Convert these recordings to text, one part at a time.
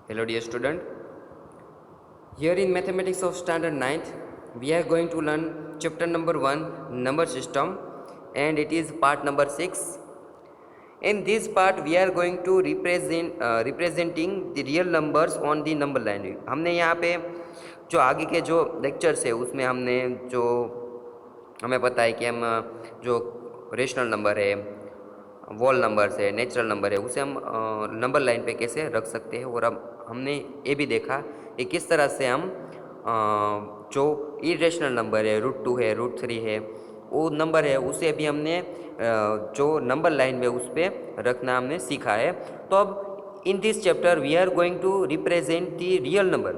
Hello dear student. Here in mathematics of standard ninth, we are going to learn chapter number 1 number system, and it is part number 6. In this part we are going to representing the real numbers on the number line. हमने यहाँ पे जो आगे के जो lectures है उसमें हमने जो हमें पता है कि हम जो रेशनल नंबर है, वॉल नंबर्स है, नेचुरल नंबर है, उसे हम नंबर लाइन पे कैसे रख सकते हैं। और अब हमने ये भी देखा कि किस तरह से हम जो इरेशनल नंबर है, √2 है, √3 है, वो नंबर है उसे भी हमने जो नंबर लाइन में उस पर रखना हमने सीखा है। तो अब in this chapter we are going to represent the real number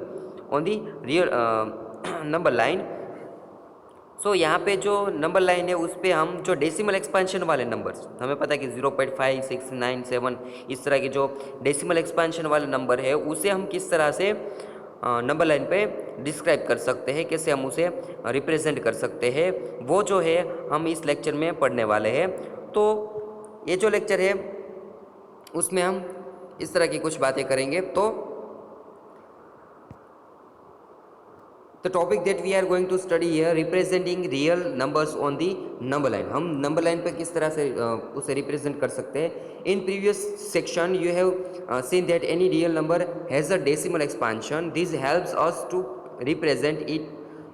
on the real number line. So यहाँ पे जो नंबर लाइन है उस पर हम जो डेसिमल एक्सपेंशन वाले नंबर्स, हमें पता है कि 0.5, 6, 9, 7 इस तरह के जो डेसिमल एक्सपेंशन वाले नंबर है उसे हम किस तरह से नंबर लाइन पे डिस्क्राइब कर सकते हैं, कैसे हम उसे रिप्रेजेंट कर सकते हैं, वो जो है हम इस लेक्चर में पढ़ने वाले हैं। तो ये जो लेक्चर है उसमें हम इस तरह की कुछ बातें करेंगे। तो the topic that we are going to study here representing real numbers on the number line। हम नंबर लाइन पे किस तरह से उसे रिप्रेजेंट कर सकते हैं। In previous section you have seen that any real number has a decimal expansion, this helps us to represent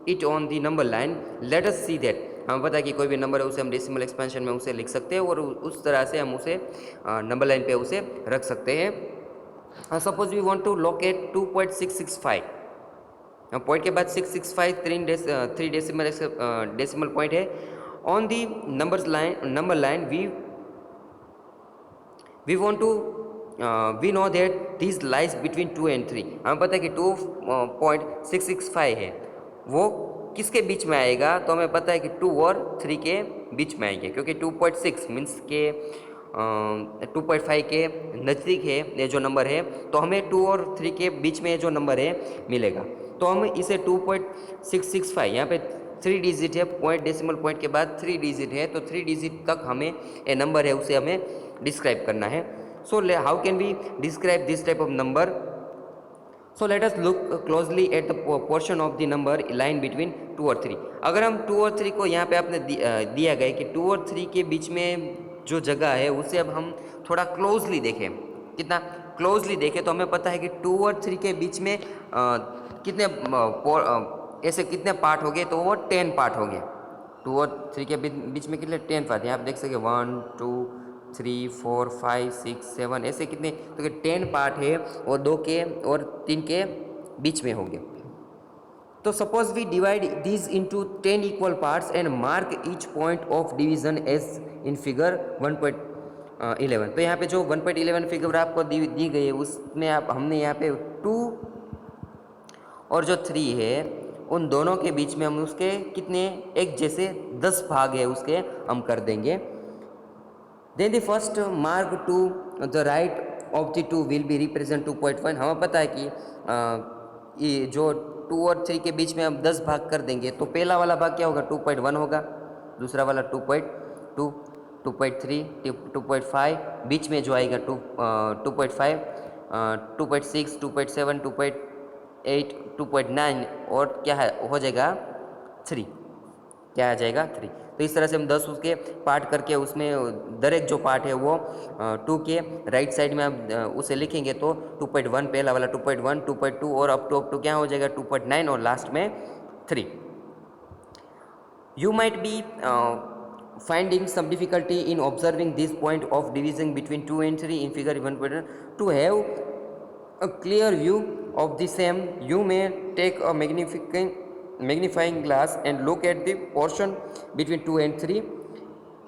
it on the number line. Let us see that, हमें पता है कि कोई भी नंबर है उसे हम डेसिमल एक्सपेंशन में उसे लिख सकते हैं और उस तरह से हम उसे नंबर लाइन पे उसे रख सकते हैं। Suppose we want to locate 2.665, point के बाद 665 थ्री डेसिमल पॉइंट है। On the number line we want to we know that this lies between 2 and 3। हमें पता है कि 2.665 है, वो किसके बीच में आएगा। तो हमें पता है कि 2 और 3 के बीच में आएंगे, क्योंकि 2.6 मीन्स के 2.5 के नज़दीक है ये जो नंबर है, तो हमें 2 और 3 के बीच में जो नंबर है मिलेगा। तो हम इसे 2.665, यहाँ पे 3 डिजिट है, पॉइंट डेसिमल पॉइंट के बाद 3 डिजिट है, तो 3 डिजिट तक हमें ये नंबर है उसे हमें डिस्क्राइब करना है। So how can we describe this type of number. So let us look closely at the portion of the number line between 2 और 3। अगर हम 2 और 3 को यहाँ पे आपने दिया गया कि 2 और 3 के बीच में जो जगह है उसे अब हम थोड़ा क्लोजली देखें, कितना क्लोजली देखें, तो हमें पता है कि 2 और 3 के बीच में कितने ऐसे कितने पार्ट हो गए, तो वो 10 पार्ट हो गए। 2 और 3 के बीच में कितने 10 पार्ट हैं, आप देख सके 1, 2, 3, 4, 5, 6, 7 ऐसे कितने, तो 10 पार्ट है और 2 के और 3 के बीच में होंगे। तो suppose we divide this into 10 equal parts and mark each point of division as in figure 1.11। तो यहाँ पे जो 1.11 फिगर आपको दी गई है उसमें हमने यहाँ पे 2 और जो 3 है उन दोनों के बीच में हम उसके कितने एक जैसे 10 भाग है उसके हम कर देंगे। Then the first mark to the right of the 2 will be represent 2.1। हमें पता है कि ये जो 2 और 3 के बीच में हम 10 भाग कर देंगे, तो पहला वाला भाग क्या होगा 2.1 होगा, दूसरा वाला 2.2, 2.3, 2.5, बीच में जो आएगा 2.5, 2.6, 2.7, 2.8, 2.9 और क्या है हो जाएगा 3, क्या आ जाएगा 3। तो इस तरह से हम 10 उसके पार्ट करके उसमें दरेक जो पार्ट है वो 2 के राइट साइड में आप उसे लिखेंगे, तो 2.1 पहला वाला 2.1, 2.2 और अप टू क्या हो जाएगा 2.9 और लास्ट में 3। You might be finding some difficulty in observing this point of division between 2 and 3 in figure 1.1. To have a clear view of the same, you may take a magnifying glass and look at the portion between 2 and 3.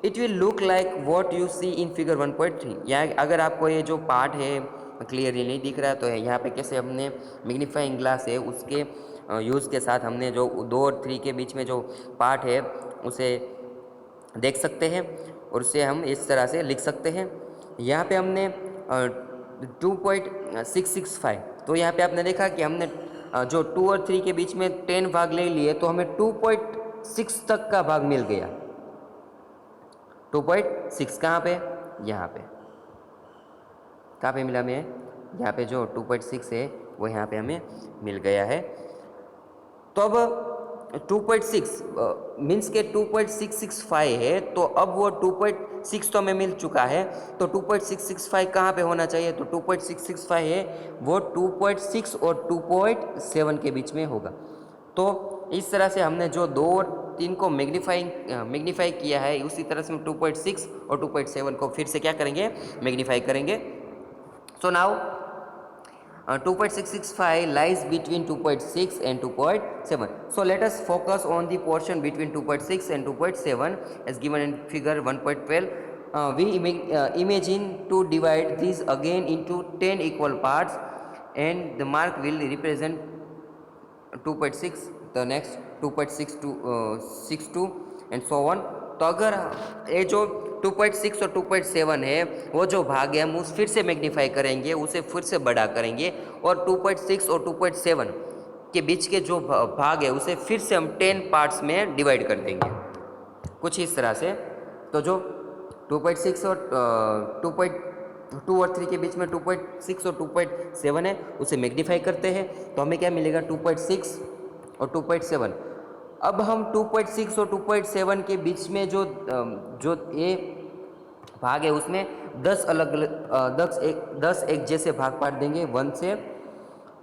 It will look like what you see in figure 1.3। यहाँ अगर आपको ये जो part है clearly नहीं दिख रहा है, तो यहाँ पे कैसे हमने मैग्नीफाइंग ग्लास है उसके यूज़ के साथ हमने जो 2 और 3 के बीच में जो पार्ट है उसे देख सकते हैं और उसे हम इस तरह से लिख सकते हैं। यहाँ पे हमने 2.665, तो यहाँ पे आपने देखा कि हमने जो 2 और 3 के बीच में 10 भाग ले लिए, तो हमें 2.6 तक का भाग मिल गया। 2.6 कहाँ पे, यहाँ पे कहाँ पे मिला हमें यहाँ पे जो 2.6 है वो यहाँ पे हमें मिल गया है। तो अब 2.6 मीन्स के 2.665 है, तो अब वो 2.6 तो हमें मिल चुका है, तो 2.665 कहाँ पे होना चाहिए? तो 2.665 है वो 2.6 और 2.7 के बीच में होगा। तो इस तरह से हमने जो 2 और 3 को मैग्नीफाई किया है, उसी तरह से हम 2.6 और 2.7 को फिर से क्या करेंगे? मैग्नीफाई करेंगे। So now 2.665 lies between 2.6 and 2.7. So let us focus on the portion between 2.6 and 2.7 as given in figure 1.12. Imagine to divide these again into 10 equal parts, and the mark will represent 2.6, the next 2.6 to 62 and so on. तो अगर ये जो 2.6 और 2.7 है वो जो भाग है हम उस फिर से मैग्नीफाई करेंगे, उसे फिर से बड़ा करेंगे, और 2.6 और 2.7 के बीच के जो भाग है उसे फिर से हम 10 पार्ट्स में डिवाइड कर देंगे, कुछ इस तरह से। तो जो 2.6 और 2.2 और 3 के बीच में 2.6 और 2.7 है उसे मैग्नीफाई करते हैं, तो हमें क्या मिलेगा? 2.6 और 2.7। अब हम 2.6 और 2.7 के बीच में जो ये भाग है उसमें 10 अलग अलग 10 एक जैसे भाग पाट देंगे 1 से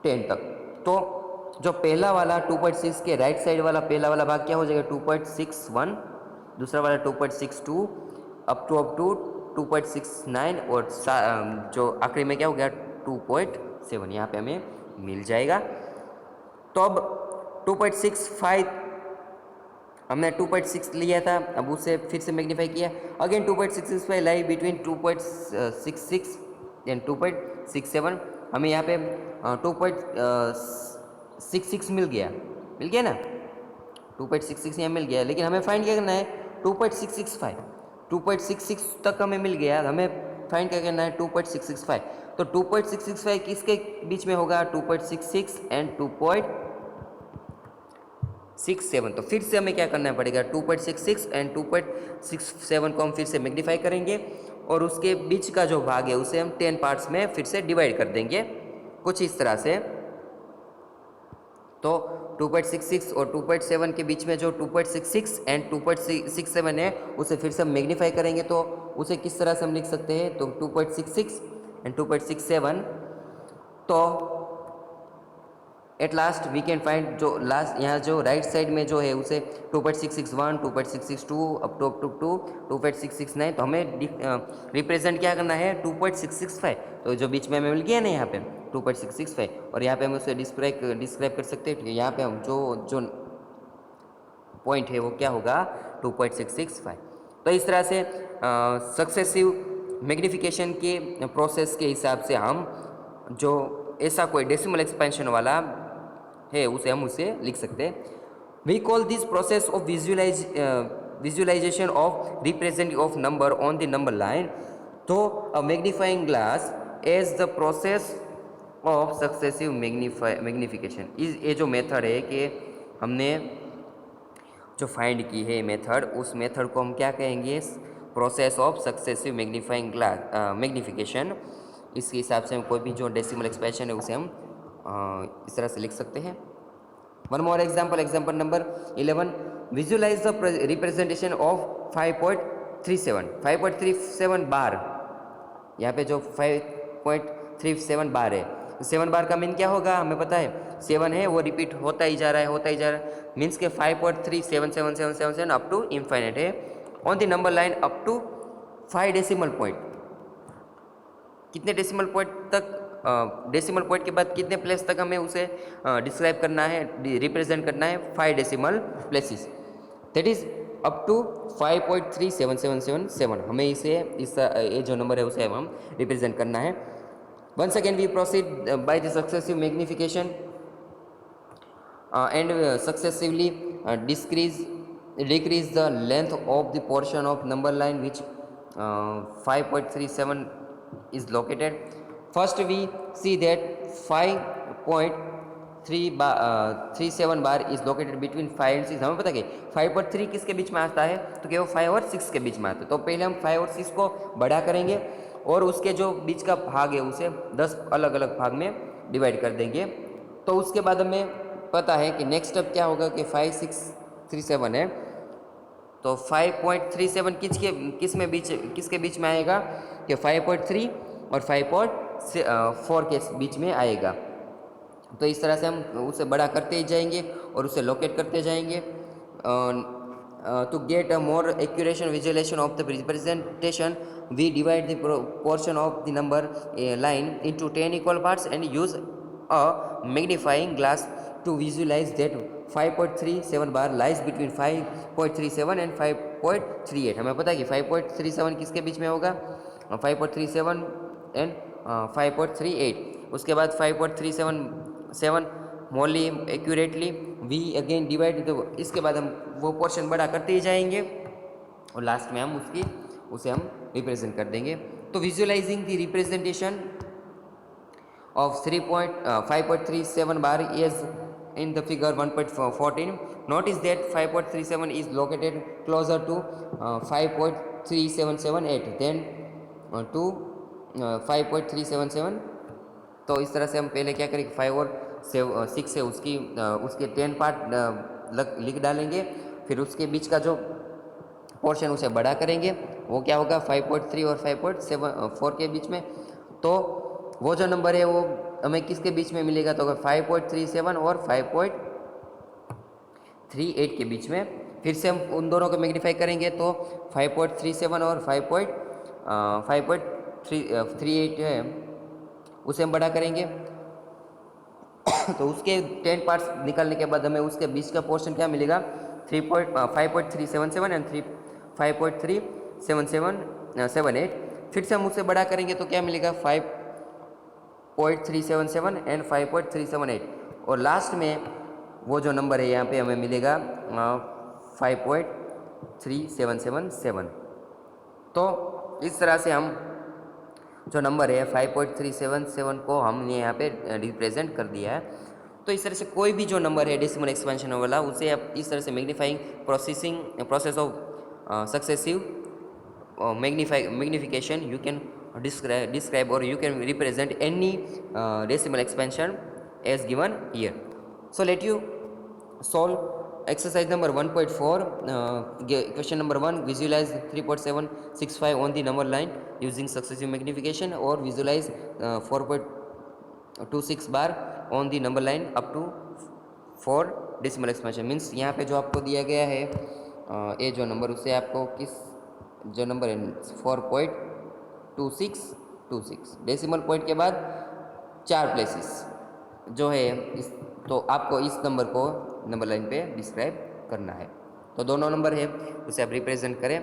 10 तक। तो जो पहला वाला 2.6 के राइट साइड वाला पहला वाला भाग क्या हो जाएगा? 2.61, दूसरा वाला 2.62, अप टू 2.69, और जो आखिरी में क्या हो गया? 2.7 यहाँ पे हमें मिल जाएगा। तो अब 2.65 हमने 2.6 लिया था, अब उसे फिर से मैग्नीफाई किया। Again 2.665 lie between 2.66 and 2.67। हमें यहाँ पे 2.66 मिल गया ना? 2.66 यहाँ मिल गया, लेकिन हमें फाइंड क्या करना है? 2.665। 2.66 तक हमें मिल गया, हमें फाइंड क्या करना है? 2.665। तो 2.665 किसके बीच में होगा? 2.66 एंड 2.67। तो फिर से हमें क्या करना पड़ेगा? 2.66 एंड 2.67 को हम फिर से मैग्नीफाई करेंगे, और उसके बीच का जो भाग है उसे हम 10 पार्ट्स में फिर से डिवाइड कर देंगे, कुछ इस तरह से। तो 2.66 और 2.7 के बीच में जो 2.66 एंड 2.67 है उसे फिर से हम मैग्नीफाई करेंगे, तो उसे किस तरह से हम लिख सकते हैं? तो 2.66 एंड 2.67। तो at last we can find जो लास्ट यहाँ जो राइट साइड में जो है उसे 2.661, 2.662 अप टू 2.669। तो हमें रिप्रेजेंट क्या करना है? 2.665। तो जो बीच में हमें मिल गया ना यहाँ पे 2.665, और यहाँ पे हम उसे डिस्क्राइब कर सकते हैं। यहाँ पे हम जो पॉइंट है वो क्या होगा? 2.665। तो इस तरह से सक्सेसिव मैग्नीफिकेशन के प्रोसेस के हिसाब से हम जो ऐसा कोई डेसिमल एक्सपेंशन वाला है उसे हम उसे लिख सकते हैं। We call this process of visualisation of representing of number on the number line. तो a magnifying glass as the process of successive magnification. ये जो मेथड है कि हमने जो फाइंड की है मेथड, उस मेथड को हम क्या कहेंगे? Process of successive magnification. इसके हिसाब से हम कोई भी जो डेसिमल एक्सप्रेशन है उसे हम इस तरह से लिख सकते हैं। One more example number 11। Visualise the representation of 5.37। 5.37 bar, यहाँ पे जो 5.37 बार है, 7 बार का मीन क्या होगा? हमें पता है 7 है वो रिपीट होता ही जा रहा है, मीन्स के 5.37777 अप टू इनफाइनाइट है on the number line up to 5 decimal point. कितने डेसिमल पॉइंट तक? डेसिमल पॉइंट के बाद कितने प्लेस तक हमें उसे डिस्क्राइब करना है, रिप्रेजेंट करना है? 5 decimal places, that is up to 5.37777। हमें इसे ये जो नंबर है उसे हम रिप्रेजेंट करना है। Once again we proceed by the successive magnification and successively decrease the length of the portion of number line which 5.37 is located. First we see that 5.37 bar is located between 5 and 6। हमें पता है 5.3 किसके बीच में आता है? तो क्या वो 5 और 6 के बीच में आता है। तो पहले हम 5 और 6 को बड़ा करेंगे, और उसके जो बीच का भाग है उसे 10 अलग अलग भाग में डिवाइड कर देंगे। तो उसके बाद हमें पता है कि नेक्स्ट स्टेप क्या होगा कि 5 6 3 7 है, तो 5.37 किसके बीच में आएगा कि 5.3 और 5.4 के बीच में आएगा। तो इस तरह से हम उसे बड़ा करते ही जाएंगे और उसे लोकेट करते जाएंगे। To get a more accurate visualisation of the representation we divide the portion of the number line into 10 equal parts and use a magnifying glass to visualize that 5.37 bar lies between 5.37 and 5.38। हमें पता है कि 5.37 किसके बीच में होगा, 5.37 and 5.38। उसके बाद 5.37 morally accurately we again divide, तो इसके बाद हम वो पोर्शन बड़ा करते ही जाएंगे और लास्ट में हम उसे हम रिप्रेजेंट कर देंगे। तो visualising the representation of 5.37 bar is in the figure 1.14. Notice that 5.37 is located closer to 5.3778 than to 5.377। तो इस तरह से हम पहले क्या करेंगे, 5 और 6 है उसके 10 पार्ट लिख डालेंगे, फिर उसके बीच का जो पोर्शन उसे बड़ा करेंगे, वो क्या होगा 5.3 और 5.4 के बीच में। तो वो जो नंबर है वो हमें किसके बीच में मिलेगा, तो अगर 5.37 और 5.38 के बीच में, फिर से हम उन दोनों को मैग्नीफाई करेंगे तो 5.37 और 5.38 है उसे हम बड़ा करेंगे। तो उसके 10 पार्ट्स निकालने के बाद हमें उसके बीच का पोर्शन क्या मिलेगा, 5.377 एंड 5.37778। फिर से हम उसे बड़ा करेंगे तो क्या मिलेगा 5.377 एंड 5.378, और लास्ट में वो जो नंबर है यहाँ पे हमें मिलेगा 5.3777। तो इस तरह से हम जो नंबर है 5.377 को हमने यहाँ पे रिप्रेजेंट कर दिया है। तो इस तरह से कोई भी जो नंबर है डेसिमल एक्सपेंशन वाला, उसे आप इस तरह से magnifying process of successive magnification you can describe or you can represent any decimal expansion as given here. So let you solve exercise number 1.4. Question number 1, visualize 3.765 on the number line using successive magnification, or visualize 4.26 bar on the number line up to 4 decimal expansion। Means यहाँ पे जो आपको दिया गया है ये जो number, उससे आपको जो नंबर है 4.2626 डेसिमल पॉइंट के बाद 4 प्लेसेस जो है तो आपको इस नंबर को नंबर लाइन पे डिस्क्राइब करना है। तो दोनों नंबर है उसे आप रिप्रेजेंट करें।